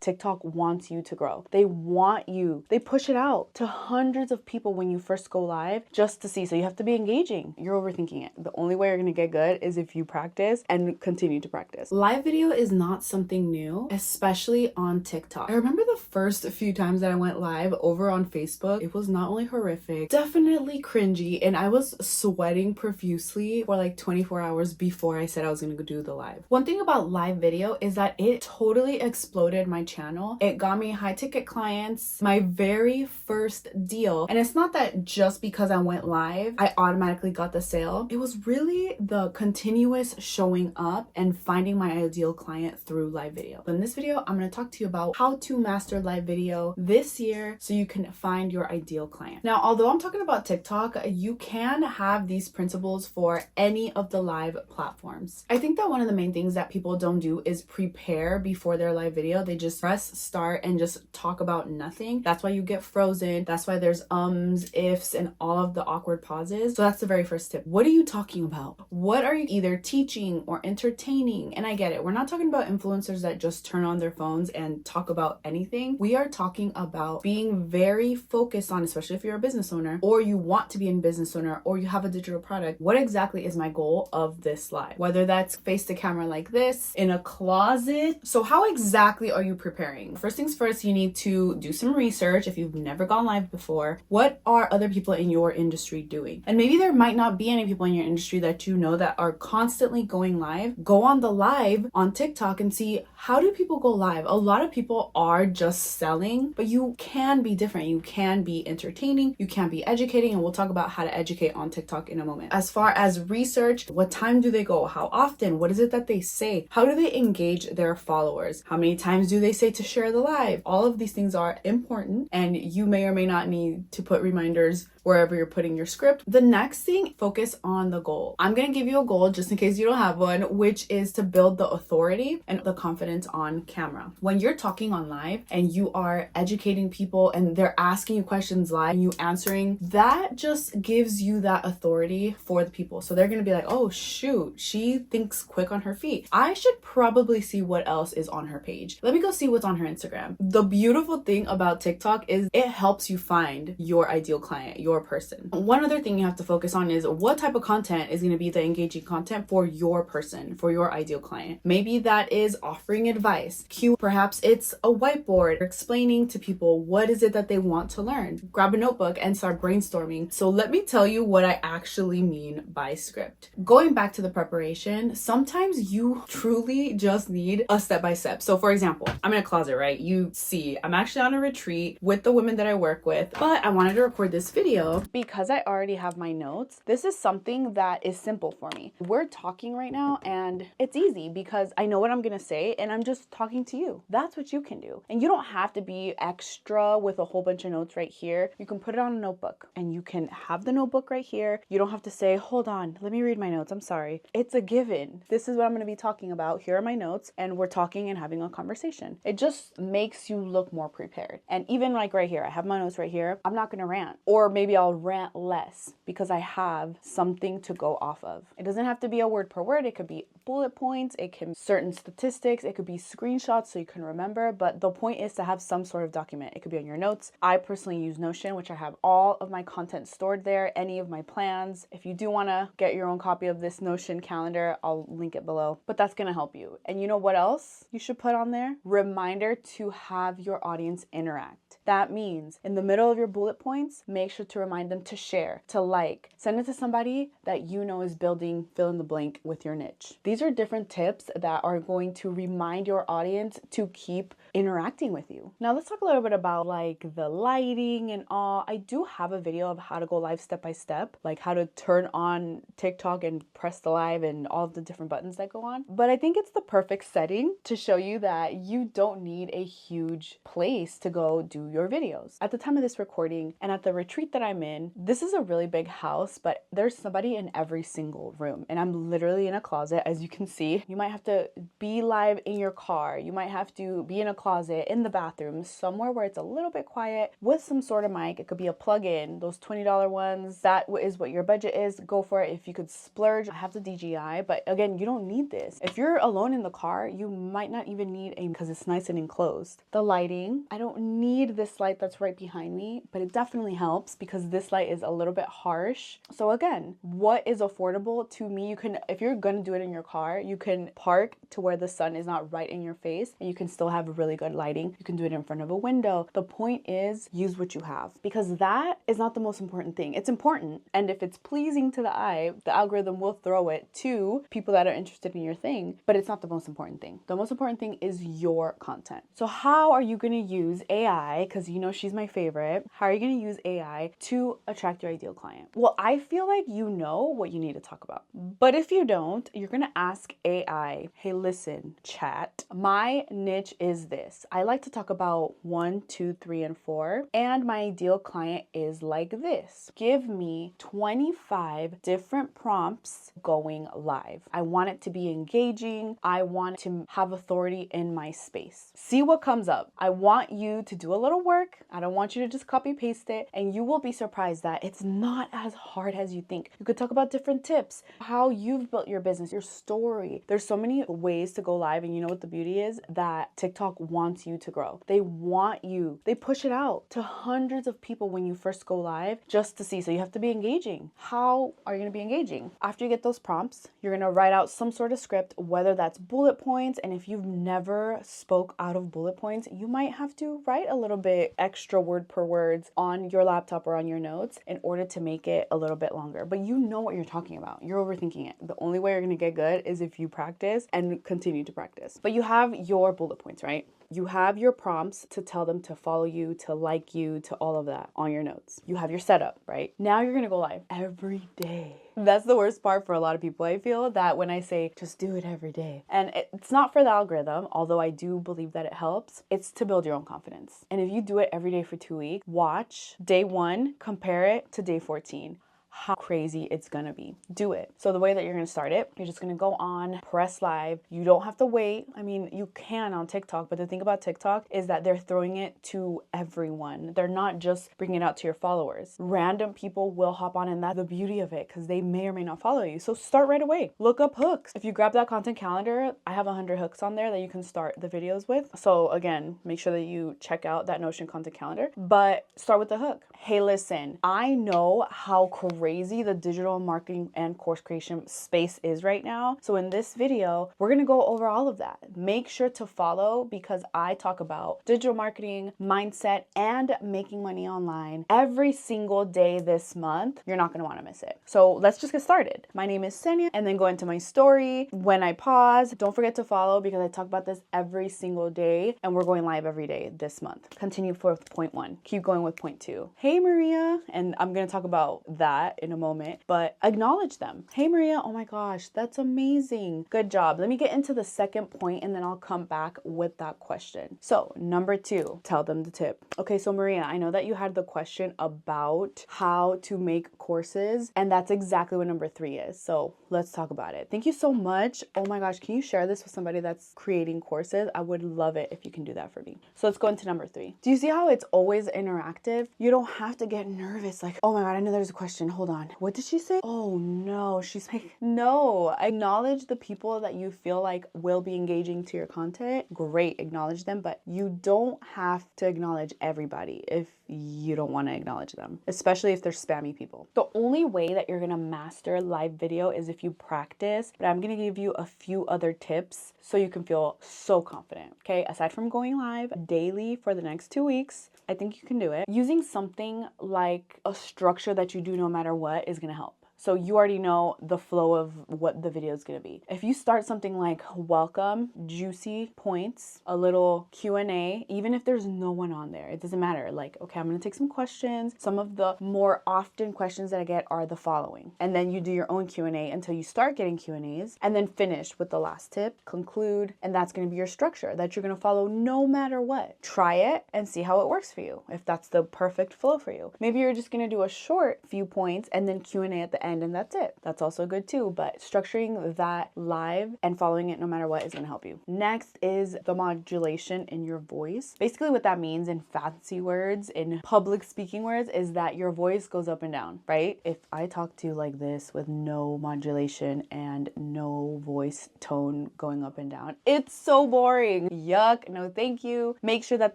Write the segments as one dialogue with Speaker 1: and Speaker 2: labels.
Speaker 1: TikTok wants you to grow. They want you. They push it out to hundreds of people when you first go live just to see. So you have to be engaging. You're overthinking it. The only way you're going to get good is if you practice and continue to practice. Live video is not something new, especially on TikTok. I remember the first few times that I went live over on Facebook, it was not only horrific, definitely cringy, and I was sweating profusely for like 24 hours before I said I was going to go do the live. One thing about live video is that it totally exploded my channel. It got me high ticket clients, my very first deal. And it's not that just because I went live, I automatically got the sale. It was really the continuous showing up and finding my ideal client through live video. So in this video, I'm going to talk to you about how to master live video this year so you can find your ideal client. Now, although I'm talking about TikTok, you can have these principles for any of the live platforms. I think that one of the main things that people don't do is prepare before their live video. They just press start and just talk about nothing. That's why you get frozen. That's why there's ums, ifs, and all of the awkward pauses. So that's the very first tip. What are you talking about? What are you either teaching or entertaining? And I get it. We're not talking about influencers that just turn on their phones and talk about anything. We are talking about being very focused on, especially if you're a business owner or you want to be a business owner or you have a digital product. What exactly is my goal of this live? Whether that's face to camera like this, in a closet. So how exactly are you preparing? First things first, you need to do some research. If you've never gone live before, what are other people in your industry doing? And maybe there might not be any people in your industry that you know that are constantly going live. Go on the live on TikTok and see, how do people go live? A lot of people are just selling, but you can be different. You can be entertaining, you can be educating, and we'll talk about how to educate on TikTok in a moment. As far as research, what time do they go? How often? What is it that they say? How do they engage their followers? How many times do they say to share the live? All of these things are important, and you may or may not need to put reminders wherever you're putting your script. The next thing, focus on the goal. I'm going to give you a goal just in case you don't have one, which is to build the authority and the confidence on camera. When you're talking on live and you are educating people and they're asking you questions live and you answering, that just gives you that authority for the people. So they're going to be like, oh shoot, she thinks quick on her feet. I should probably see what else is on her page. Let me go see what's on her Instagram. The beautiful thing about TikTok is it helps you find your ideal client, your person. One other thing you have to focus on is what type of content is going to be the engaging content for your person, for your ideal client. Maybe that is offering advice. Perhaps it's a whiteboard explaining to people what is it that they want to learn. Grab a notebook and start brainstorming. So let me tell you what I actually mean by script. Going back to the preparation, sometimes you truly just need a step-by-step. So for example, I'm in a closet, right? You see, I'm actually on a retreat with the women that I work with, but I wanted to record this video because I already have my notes. This is something that is simple for me. We're talking right now and it's easy because I know what I'm going to say and I'm just talking to you. That's what you can do. And you don't have to be extra with a whole bunch of notes right here. You can put it on a notebook and you can have the notebook right here. You don't have to say, hold on, let me read my notes. I'm sorry. It's a given. This is what I'm going to be talking about. Here are my notes and we're talking and having a conversation. It just makes you look more prepared. And even like right here, I have my notes right here. I'm not going to rant, or maybe I'll rant less because I have something to go off of. It doesn't have to be a word per word. It could be bullet points. It can be certain statistics. It could be screenshots so you can remember. But the point is to have some sort of document. It could be on your notes. I personally use Notion, which I have all of my content stored there, any of my plans. If you do want to get your own copy of this Notion calendar, I'll link it below. But that's going to help you. And you know what else you should put on there? Reminder to have your audience interact. That means in the middle of your bullet points, make sure to remind them to share, to like, send it to somebody that you know is building fill in the blank with your niche. These are different tips that are going to remind your audience to keep interacting with you. Now let's talk a little bit about like the lighting and all. I do have a video of how to go live step by step, like how to turn on TikTok and press the live and all of the different buttons that go on. But I think it's the perfect setting to show you that you don't need a huge place to go do your videos. At the time of this recording and at the retreat that I'm in, this is a really big house, but there's somebody in every single room. And I'm literally in a closet, as as you can see, you might have to be live in your car. You might have to be in a closet, in the bathroom, somewhere where it's a little bit quiet with some sort of mic. It could be a plug-in, those $20 ones. That is what your budget is. Go for it. If you could splurge, I have the DJI, but again, you don't need this. If you're alone in the car, you might not even need a, because it's nice and enclosed. The lighting, I don't need this light that's right behind me, but it definitely helps because this light is a little bit harsh. So again, what is affordable to me? You can, if you're gonna do it in your car, you can park to where the sun is not right in your face and you can still have really good lighting. You can do it in front of a window. The point is, use what you have, because that is not the most important thing. It's important, and if it's pleasing to the eye, the algorithm will throw it to people that are interested in your thing, but it's not the most important thing. The most important thing is your content. So how are you gonna use AI, because you know she's my favorite, how are you gonna use AI to attract your ideal client? Well, I feel like you know what you need to talk about. But if you don't, you're gonna ask AI, hey, listen, chat, my niche is this. I like to talk about 1, 2, 3, and 4, and my ideal client is like this. Give me 25 different prompts going live. I want it to be engaging. I want to have authority in my space. See what comes up. I want you to do a little work. I don't want you to just copy paste it, and you will be surprised that it's not as hard as you think. You could talk about different tips, how you've built your business, your story. There's so many ways to go live, and you know what the beauty is? That TikTok wants you to grow. They want you. They push it out to hundreds of people when you first go live just to see. So you have to be engaging. How are you going to be engaging? After you get those prompts, you're going to write out some sort of script, whether that's bullet points. And if you've never spoke out of bullet points, you might have to write a little bit extra word per words on your laptop or on your notes in order to make it a little bit longer. But you know what you're talking about. You're overthinking it. The only way you're going to get good is if you practice and continue to practice. But you have your bullet points, right? You have your prompts to tell them to follow you, to like you, to all of that on your notes. You have your setup, right? Now you're gonna go live every day. That's the worst part for a lot of people. I feel that when I say just do it every day, and it's not for the algorithm, although I do believe that it helps, it's to build your own confidence. And if you do it every day for 2 weeks, watch day 1, compare it to day 14. How crazy it's gonna be. Do it. So the way that you're gonna start it, you're just gonna go on, press live. You don't have to wait. I mean, you can on TikTok, but the thing about TikTok is that they're throwing it to everyone. They're not just bringing it out to your followers. Random people will hop on, and that's the beauty of it, because they may or may not follow you. So start right away. Look up hooks. If you grab that content calendar, I have 100 hooks on there that you can start the videos with. So again, make sure that you check out that Notion content calendar, but start with the hook. Hey, listen, I know how crazy the digital marketing and course creation space is right now. So in this video, we're gonna go over all of that. Make sure to follow, because I talk about digital marketing, mindset, and making money online every single day this month. You're not gonna wanna miss it. So let's just get started. My name is Senya, and then go into my story. When I pause, don't forget to follow, because I talk about this every single day, and we're going live every day this month. Continue with point 1. Keep going with point 2. Hey, Maria, and I'm gonna talk about that in a moment, but acknowledge them. Hey, Maria, oh my gosh, that's amazing. Good job. Let me get into the second point, and then I'll come back with that question. So number 2, tell them the tip. Okay, so Maria, I know that you had the question about how to make courses, and that's exactly what number 3 is. So let's talk about it. Thank you so much. Oh my gosh, can you share this with somebody that's creating courses? I would love it if you can do that for me. So let's go into number 3. Do you see how it's always interactive? You don't have to get nervous like, oh my God, I know there's a question. Hold on. What did she say? Oh no, she's like, no. Acknowledge the people that you feel like will be engaging to your content. Great, acknowledge them, but you don't have to acknowledge everybody if you don't want to acknowledge them, especially if they're spammy people. The only way that you're gonna master live video is if you practice, but I'm gonna give you a few other tips so you can feel so confident, okay? Aside from going live daily for the next 2 weeks, I think you can do it. Using something like a structure that you do no matter what is gonna help. So you already know the flow of what the video is going to be. If you start something like welcome, juicy points, a little Q&A, even if there's no one on there, it doesn't matter. Like, okay, I'm going to take some questions. Some of the more often questions that I get are the following. And then you do your own Q&A until you start getting Q&As, and then finish with the last tip, conclude, and that's going to be your structure that you're going to follow no matter what. Try it and see how it works for you, if that's the perfect flow for you. Maybe you're just going to do a short few points and then Q&A at the end, and that's it. That's also good too, but structuring that live and following it no matter what is going to help you. Next is the modulation in your voice. Basically what that means in fancy words, in public speaking words, is that your voice goes up and down, right? If I talk to you like this with no modulation and no voice tone going up and down, it's so boring. Yuck, no thank you. Make sure that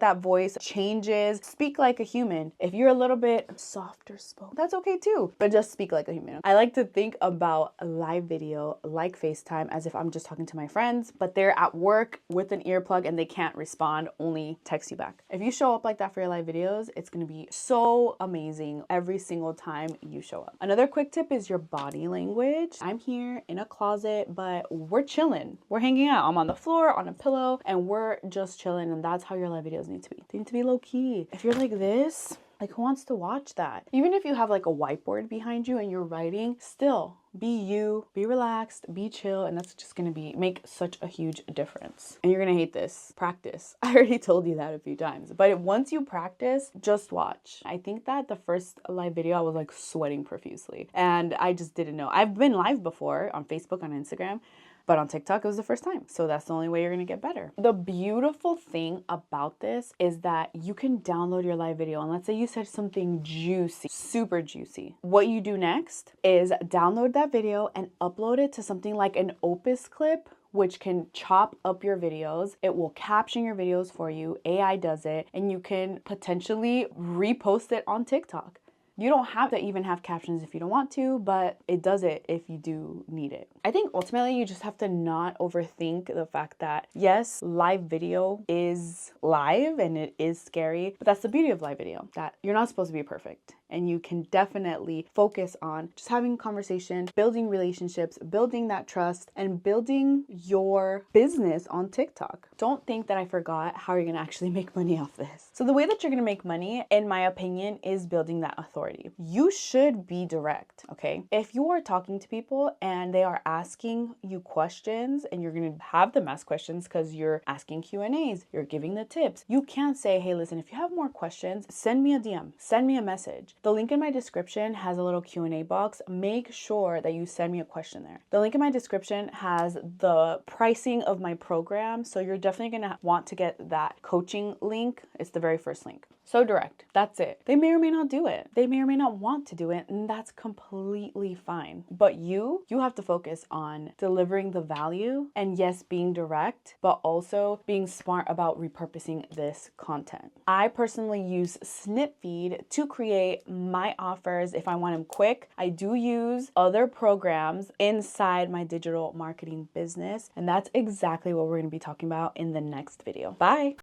Speaker 1: that voice changes. Speak like a human. If you're a little bit softer spoken, that's okay too, but just speak like a human. I like to think about a live video like FaceTime as if I'm just talking to my friends, but they're at work with an earplug and they can't respond, only text you back. If you show up like that for your live videos, it's gonna be so amazing every single time you show up. Another quick tip is your body language. I'm here in a closet, but we're chilling. We're hanging out. I'm on the floor, on a pillow, and we're just chilling, and that's how your live videos need to be. They need to be low key. If you're like this, like who wants to watch that? Even if you have like a whiteboard behind you and you're writing, still be you, be relaxed, be chill, and that's just gonna make such a huge difference. And you're gonna hate this. Practice. I already told you that a few times, but once you practice, just watch. I think that the first live video I was like sweating profusely and I just didn't know. I've been live before on Facebook, on Instagram, but on TikTok, it was the first time. So that's the only way you're gonna get better. The beautiful thing about this is that you can download your live video. And let's say you said something juicy, super juicy. What you do next is download that video and upload it to something like an Opus clip, which can chop up your videos. It will caption your videos for you. AI does it, and you can potentially repost it on TikTok. You don't have to even have captions if you don't want to, but it does it if you do need it. I think ultimately you just have to not overthink the fact that yes, live video is live and it is scary, but that's the beauty of live video, that you're not supposed to be perfect. And you can definitely focus on just having a conversation, building relationships, building that trust, and building your business on TikTok. Don't think that I forgot how you're gonna actually make money off this. So the way that you're gonna make money, in my opinion, is building that authority. You should be direct, okay? If you are talking to people and they are asking you questions, and you're gonna have them ask questions because you're asking Q&As, you're giving the tips, you can't say, hey, listen, if you have more questions, send me a DM, send me a message. The link in my description has a little Q&A box. Make sure that you send me a question there. The link in my description has the pricing of my program, so you're definitely gonna want to get that coaching link. It's the very first link. So direct, that's it. They may or may not do it. They may or may not want to do it, and that's completely fine. But you have to focus on delivering the value, and yes, being direct, but also being smart about repurposing this content. I personally use Snipfeed to create my offers if I want them quick. I do use other programs inside my digital marketing business, and that's exactly what we're gonna be talking about in the next video. Bye.